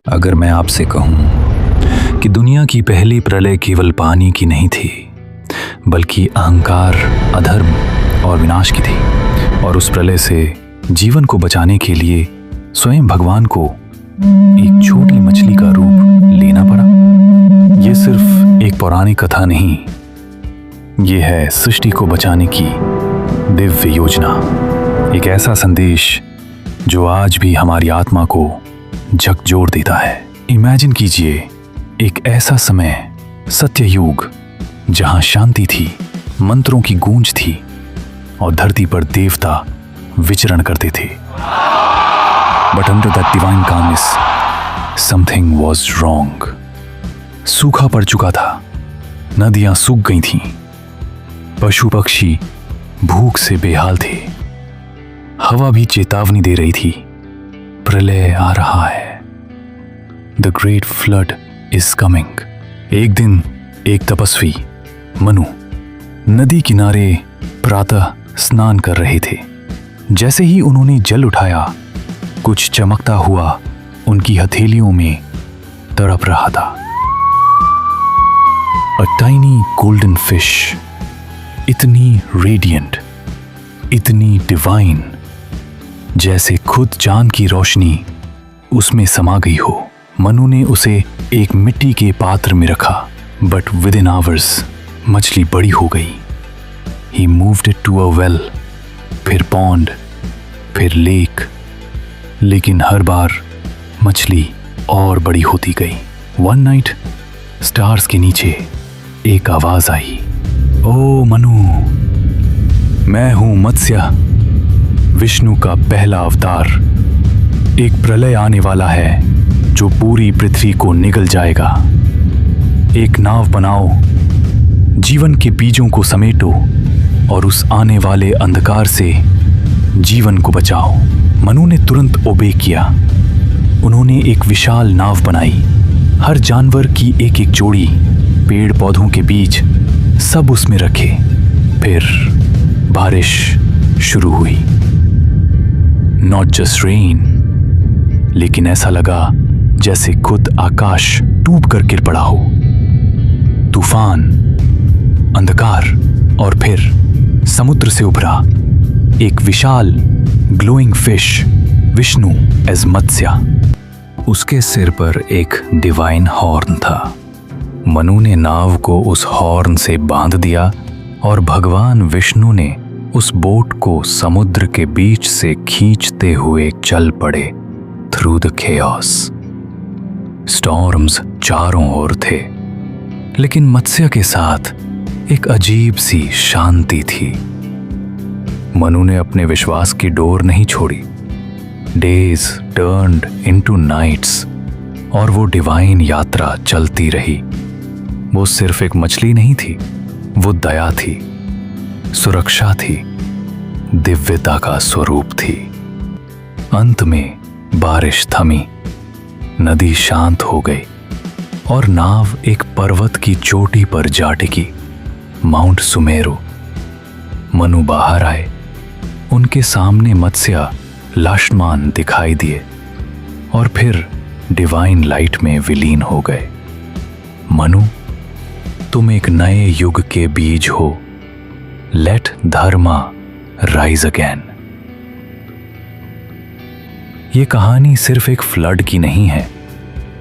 अगर मैं आपसे कहूं कि दुनिया की पहली प्रलय केवल पानी की नहीं थी, बल्कि अहंकार, अधर्म और विनाश की थी, और उस प्रलय से जीवन को बचाने के लिए स्वयं भगवान को एक छोटी मछली का रूप लेना पड़ा, ये सिर्फ एक पौराणिक कथा नहीं, ये है सृष्टि को बचाने की दिव्य योजना। एक ऐसा संदेश जो आज भी हमारी आत्मा को झकझोर देता है। इमेजिन कीजिए एक ऐसा समय, सत्ययुग, जहां शांति थी, मंत्रों की गूंज थी और धरती पर देवता विचरण करते थे। But under that divine calmness something was wrong. सूखा पड़ चुका था, नदियां सूख गई थीं, पशु पक्षी भूख से बेहाल थे, हवा भी चेतावनी दे रही थी, प्रलय आ रहा है। The great flood is coming. एक दिन एक तपस्वी मनु नदी किनारे प्रातः स्नान कर रहे थे। जैसे ही उन्होंने जल उठाया, कुछ चमकता हुआ उनकी हथेलियों में तड़प रहा था। अ टाइनी गोल्डन फिश, इतनी रेडिएंट, इतनी डिवाइन, जैसे खुद चांद की रोशनी उसमें समा गई हो। मनु ने उसे एक मिट्टी के पात्र में रखा, बट विद इन आवर्स मछली बड़ी हो गई। He moved it to a well, फिर पॉन्ड, फिर लेक, लेकिन हर बार मछली और बड़ी होती गई। वन नाइट स्टार्स के नीचे एक आवाज आई, ओ मनु, मैं हूं मत्स्य, विष्णु का पहला अवतार। एक प्रलय आने वाला है जो पूरी पृथ्वी को निगल जाएगा। एक नाव बनाओ, जीवन के बीजों को समेटो और उस आने वाले अंधकार से जीवन को बचाओ। मनु ने तुरंत ओबे किया। उन्होंने एक विशाल नाव बनाई, हर जानवर की एक एक जोड़ी, पेड़ पौधों के बीज सब उसमें रखे। फिर बारिश शुरू हुई। नॉट जस्ट रेन, लेकिन ऐसा लगा जैसे खुद आकाश टूट कर गिर पड़ा हो। तूफान, अंधकार, और फिर समुद्र से उभरा एक विशाल ग्लोइंग फिश, विष्णु एज मत्स्य। उसके सिर पर एक डिवाइन हॉर्न था। मनु ने नाव को उस हॉर्न से बांध दिया और भगवान विष्णु ने उस बोट को समुद्र के बीच से खींचते हुए चल पड़े थ्रू द केओस। स्टॉर्म्स चारों ओर थे, लेकिन मत्स्य के साथ एक अजीब सी शांति थी। मनु ने अपने विश्वास की डोर नहीं छोड़ी। डेज टर्न्ड इनटू नाइट्स और वो डिवाइन यात्रा चलती रही। वो सिर्फ एक मछली नहीं थी, वो दया थी, सुरक्षा थी, दिव्यता का स्वरूप थी। अंत में बारिश थमी, नदी शांत हो गई और नाव एक पर्वत की चोटी पर जा टिकी, माउंट सुमेरु। मनु बाहर आए। उनके सामने मत्स्य लाशमान दिखाई दिए और फिर डिवाइन लाइट में विलीन हो गए। मनु, तुम एक नए युग के बीज हो। लेट धर्मा राइज अगेन। ये कहानी सिर्फ एक फ्लड की नहीं है,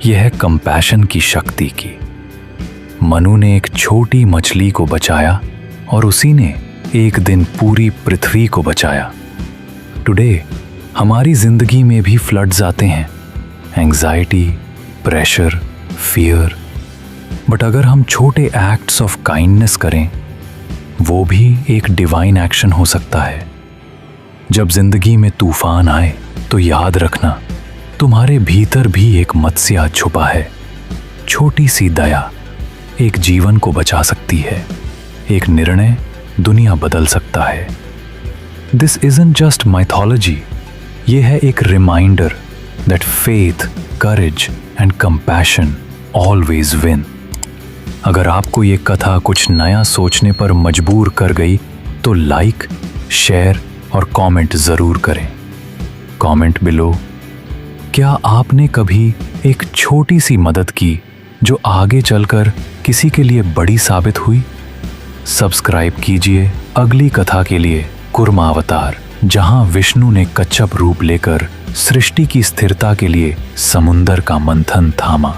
यह है कंपैशन की शक्ति की। मनु ने एक छोटी मछली को बचाया और उसी ने एक दिन पूरी पृथ्वी को बचाया। टुडे हमारी जिंदगी में भी फ्लड्स आते हैं, एंजाइटी, प्रेशर, फियर, बट अगर हम छोटे एक्ट्स ऑफ काइंडनेस करें, वो भी एक डिवाइन एक्शन हो सकता है। जब जिंदगी में तूफान आए तो याद रखना, तुम्हारे भीतर भी एक मत्स्य छुपा है। छोटी सी दया एक जीवन को बचा सकती है, एक निर्णय दुनिया बदल सकता है। दिस इजंट जस्ट माइथोलॉजी, ये है एक reminder that faith, courage and compassion always win. अगर आपको ये कथा कुछ नया सोचने पर मजबूर कर गई तो लाइक, शेयर और कमेंट जरूर करें। कमेंट बिलो क्या आपने कभी एक छोटी सी मदद की जो आगे चलकर किसी के लिए बड़ी साबित हुई? सब्सक्राइब कीजिए अगली कथा के लिए, कुर्मावतार, जहां विष्णु ने कच्छप रूप लेकर सृष्टि की स्थिरता के लिए समुंदर का मंथन थामा।